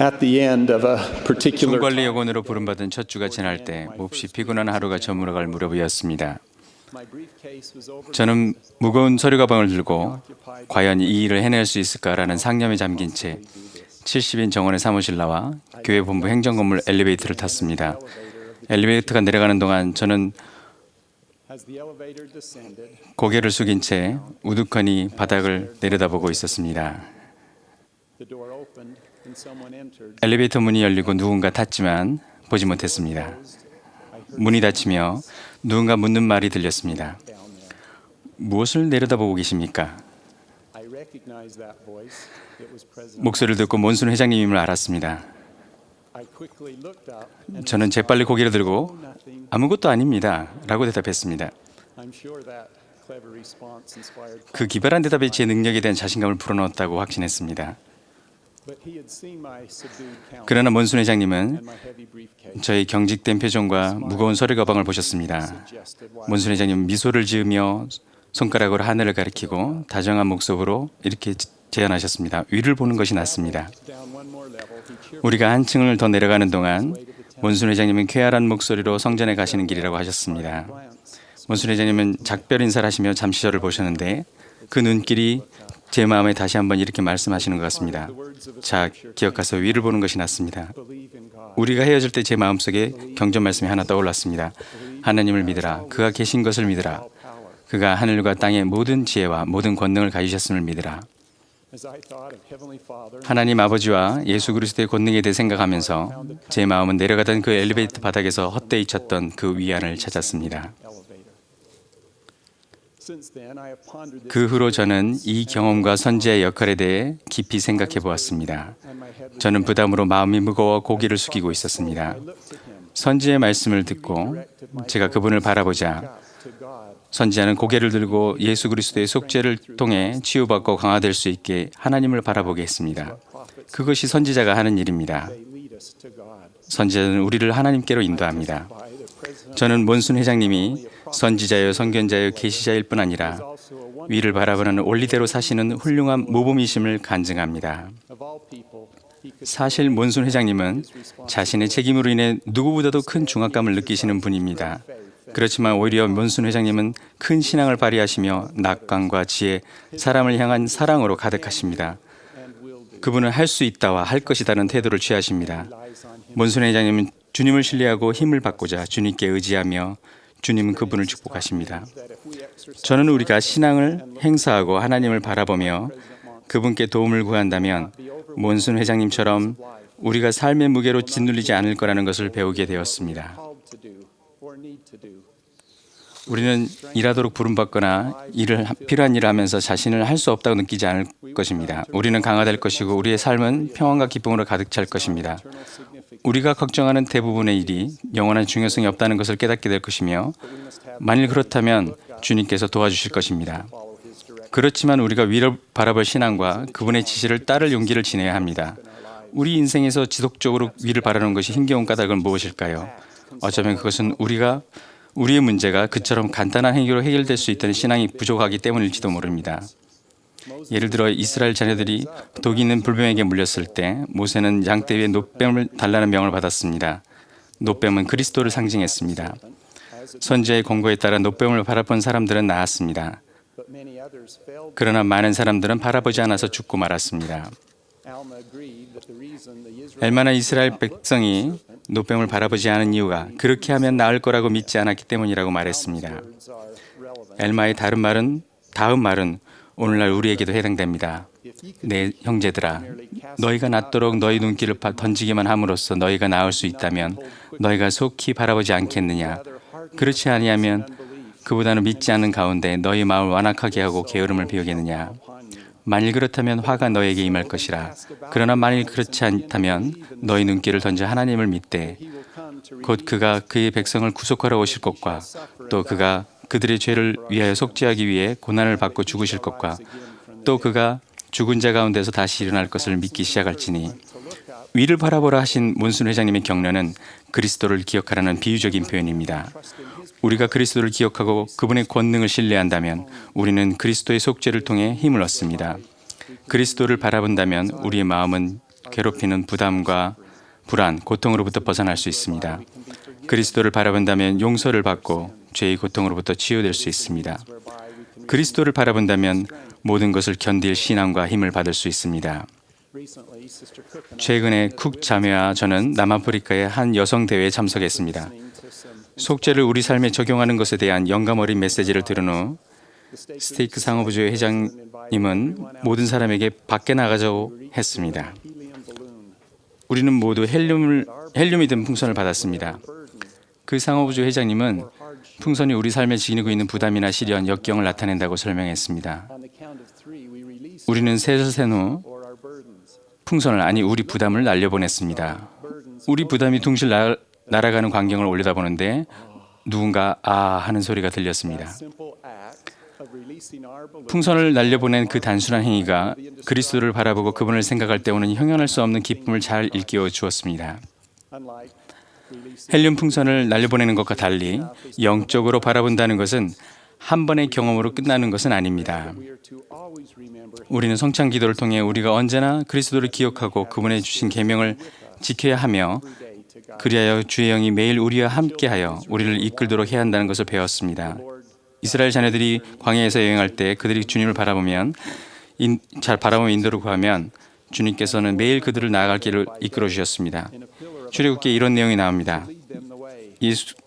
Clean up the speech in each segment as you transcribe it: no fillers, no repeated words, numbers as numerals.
At the end of a particular 총관리 요건으로 부름받은 첫 주가 지날 때 몹시 피곤한 하루가 저물어갈 무렵이었습니다. 저는 무거운 서류 가방을 들고 과연 이 일을 해낼 수 있을까라는 상념에 잠긴 채 70인 정원의 사무실 나와 교회 본부 행정건물 엘리베이터를 탔습니다. 엘리베이터가 내려가는 동안 저는 고개를 숙인 채 우두커니 바닥을 내려다보고 있었습니다. 엘리베이터 문이 열리고 누군가 탔지만 보지 못했습니다. 문이 닫히며 누군가 묻는 말이 들렸습니다. 무엇을 내려다보고 계십니까? 목소리를 듣고 몬순 회장님임을 알았습니다. 저는 재빨리 고개를 들고 아무것도 아닙니다 라고 대답했습니다. 그 기발한 대답이 제 능력에 대한 자신감을 불어넣었다고 확신했습니다. 그러나 몬순 회장님은 저의 경직된 표정과 무거운 서류 가방을 보셨습니다. 몬순 회장님은 미소를 지으며 손가락으로 하늘을 가리키고 다정한 목소리로 이렇게 제안하셨습니다. 위를 보는 것이 낫습니다. 우리가 한 층을 더 내려가는 동안 몬순 회장님은 쾌활한 목소리로 성전에 가시는 길이라고 하셨습니다. 몬순 회장님은 작별 인사를 하시며 잠시 저를 보셨는데 그 눈길이 제 마음에 다시 한번 이렇게 말씀하시는 것 같습니다. 자, 기억하세요. 위를 보는 것이 낫습니다. 우리가 헤어질 때 제 마음속에 경전 말씀이 하나 떠올랐습니다. 하나님을 믿으라. 그가 계신 것을 믿으라. 그가 하늘과 땅의 모든 지혜와 모든 권능을 가지셨음을 믿으라. 하나님 아버지와 예수 그리스도의 권능에 대해 생각하면서 제 마음은 내려가던 그 엘리베이터 바닥에서 헛되이 쳤던 그 위안을 찾았습니다. 그 후로 저는 이 경험과 선지자의 역할에 대해 깊이 생각해 보았습니다. 저는 부담으로 마음이 무거워 고개를 숙이고 있었습니다. 선지자의 말씀을 듣고 제가 그분을 바라보자 선지자는 고개를 들고 예수 그리스도의 속죄를 통해 치유받고 강화될 수 있게 하나님을 바라보게 했습니다. 그것이 선지자가 하는 일입니다. 선지자는 우리를 하나님께로 인도합니다. 저는 몬순 회장님이 선지자여 선견자여 계시자일 뿐 아니라 위를 바라보는 원리대로 사시는 훌륭한 모범이심을 간증합니다. 사실 몬순 회장님은 자신의 책임으로 인해 누구보다도 큰 중압감을 느끼시는 분입니다. 그렇지만 오히려 몬순 회장님은 큰 신앙을 발휘하시며 낙관과 지혜, 사람을 향한 사랑으로 가득하십니다. 그분은 할 수 있다와 할 것이다는 태도를 취하십니다. 몬순 회장님은 주님을 신뢰하고 힘을 받고자 주님께 의지하며 주님은 그분을 축복하십니다. 저는 우리가 신앙을 행사하고 하나님을 바라보며 그분께 도움을 구한다면 몬순 회장님처럼 우리가 삶의 무게로 짓눌리지 않을 거라는 것을 배우게 되었습니다. 우리는 일하도록 부름받거나 필요한 일을 하면서 자신을 할 수 없다고 느끼지 않을 것입니다. 우리는 강화될 것이고 우리의 삶은 평안과 기쁨으로 가득 찰 것입니다. 우리가 걱정하는 대부분의 일이 영원한 중요성이 없다는 것을 깨닫게 될 것이며 만일 그렇다면 주님께서 도와주실 것입니다. 그렇지만 우리가 위를 바라볼 신앙과 그분의 지시를 따를 용기를 지녀야 합니다. 우리 인생에서 지속적으로 위를 바라는 것이 힘겨운 까닭은 무엇일까요? 어쩌면 그것은 우리의 문제가 그처럼 간단한 행위로 해결될 수 있다는 신앙이 부족하기 때문일지도 모릅니다. 예를 들어 이스라엘 자녀들이 독이 있는 불뱀에게 물렸을 때 모세는 양떼 위에 놋뱀을 달라는 명을 받았습니다. 놋뱀은 그리스도를 상징했습니다. 선지자의 권고에 따라 놋뱀을 바라본 사람들은 나았습니다. 그러나 많은 사람들은 바라보지 않아서 죽고 말았습니다. 엘마는 이스라엘 백성이 놋뱀을 바라보지 않은 이유가 그렇게 하면 나을 거라고 믿지 않았기 때문이라고 말했습니다. 엘마의 다음 말은 오늘날 우리에게도 해당됩니다. 내 형제들아, 너희가 낫도록 너희 눈길을 던지기만 함으로써 너희가 나을 수 있다면 너희가 속히 바라보지 않겠느냐. 그렇지 아니하면 그보다는 믿지 않는 가운데 너희 마음을 완악하게 하고 게으름을 피우겠느냐. 만일 그렇다면 화가 너에게 임할 것이라. 그러나 만일 그렇지 않다면 너희 눈길을 던져 하나님을 믿되 곧 그가 그의 백성을 구속하러 오실 것과 또 그가 그들의 죄를 위하여 속죄하기 위해 고난을 받고 죽으실 것과 또 그가 죽은 자 가운데서 다시 일어날 것을 믿기 시작할지니 위를 바라보라 하신 몬순 회장님의 격려는 그리스도를 기억하라는 비유적인 표현입니다. 우리가 그리스도를 기억하고 그분의 권능을 신뢰한다면 우리는 그리스도의 속죄를 통해 힘을 얻습니다. 그리스도를 바라본다면 우리의 마음은 괴롭히는 부담과 불안, 고통으로부터 벗어날 수 있습니다. 그리스도를 바라본다면 용서를 받고 죄의 고통으로부터 치유될 수 있습니다. 그리스도를 바라본다면 모든 것을 견딜 신앙과 힘을 받을 수 있습니다. 최근에 쿡 자매와 저는 남아프리카의 한 여성 대회에 참석했습니다. 속죄를 우리 삶에 적용하는 것에 대한 영감 어린 메시지를 들은 후 스테이크 상업부조회 회장님은 모든 사람에게 밖에 나가자고 했습니다. 우리는 모두 헬륨이 든 풍선을 받았습니다. 그 상업부조 회장님은 풍선이 우리 삶에 지니고 있는 부담이나 시련, 역경을 나타낸다고 설명했습니다. 우리는 셋을 센 후 풍선을, 아니 우리 부담을 날려보냈습니다. 우리 부담이 둥실 날아가는 광경을 올려다보는데 누군가 아 하는 소리가 들렸습니다. 풍선을 날려보낸 그 단순한 행위가 그리스도를 바라보고 그분을 생각할 때 오는 형용할 수 없는 기쁨을 잘 일깨워 주었습니다. 헬륨 풍선을 날려보내는 것과 달리 영적으로 바라본다는 것은 한 번의 경험으로 끝나는 것은 아닙니다. 우리는 성찬 기도를 통해 우리가 언제나 그리스도를 기억하고 그분의 주신 계명을 지켜야 하며 그리하여 주의 영이 매일 우리와 함께하여 우리를 이끌도록 해야 한다는 것을 배웠습니다. 이스라엘 자녀들이 광야에서 여행할 때 그들이 주님을 바라보면 잘 바라보며 인도를 구하면 주님께서는 매일 그들을 나아갈 길을 이끌어 주셨습니다. 출애굽기에 이런 내용이 나옵니다.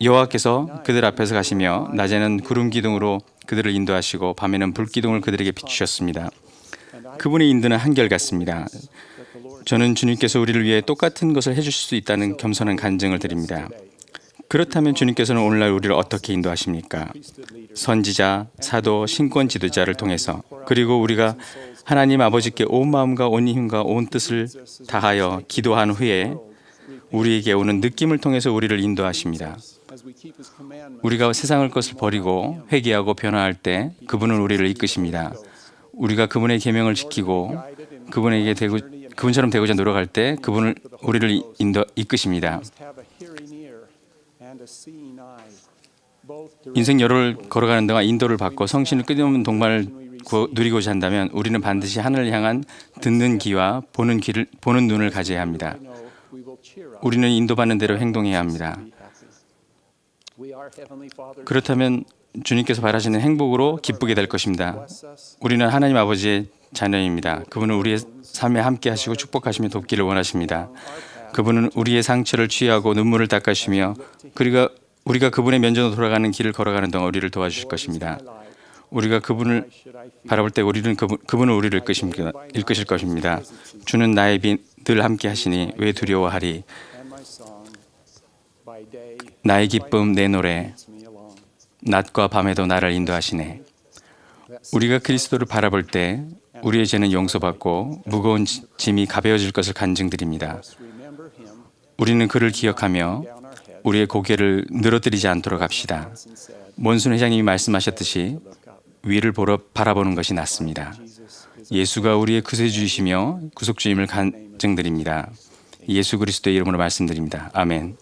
여호와께서 그들 앞에서 가시며 낮에는 구름 기둥으로 그들을 인도하시고 밤에는 불 기둥을 그들에게 비추셨습니다. 그분의 인도는 한결같습니다. 저는 주님께서 우리를 위해 똑같은 것을 해주실 수 있다는 겸손한 간증을 드립니다. 그렇다면 주님께서는 오늘날 우리를 어떻게 인도하십니까? 선지자, 사도, 신권 지도자를 통해서, 그리고 우리가 하나님 아버지께 온 마음과 온 힘과 온 뜻을 다하여 기도한 후에 우리에게 오는 느낌을 통해서 우리를 인도하십니다. 우리가 세상의 것을 버리고 회개하고 변화할 때 그분은 우리를 이끄십니다. 우리가 그분의 계명을 지키고 그분처럼 되고자 노력할 때 그분은 우리를 이끄십니다. 인생 여로를 걸어가는 동안 인도를 받고 성신을 끊임없는 동반을 누리고자 한다면 우리는 반드시 하늘을 향한 듣는 귀와 보는 눈을 가져야 합니다. 우리는 인도받는 대로 행동해야 합니다. 그렇다면 주님께서 바라시는 행복으로 기쁘게 될 것입니다. 우리는 하나님 아버지의 자녀입니다. 그분은 우리의 삶에 함께 하시고 축복하시며 돕기를 원하십니다. 그분은 우리의 상처를 치유하고 눈물을 닦아주시며 우리가 그분의 면전으로 돌아가는 길을 걸어가는 동안 우리를 도와주실 것입니다. 우리가 그분을 바라볼 때 그분은 우리를 이끄실 것입니다. 주는 나의 빛 늘 함께 하시니 왜 두려워하리. 나의 기쁨 내 노래 낮과 밤에도 나를 인도하시네. 우리가 그리스도를 바라볼 때 우리의 죄는 용서받고 무거운 짐이 가벼워질 것을 간증드립니다. 우리는 그를 기억하며 우리의 고개를 늘어뜨리지 않도록 합시다. 몬순 회장님이 말씀하셨듯이 위를 바라보는 것이 낫습니다. 예수가 우리의 구세주이시며 구속주임을 간증드립니다. 예수 그리스도의 이름으로 말씀드립니다. 아멘.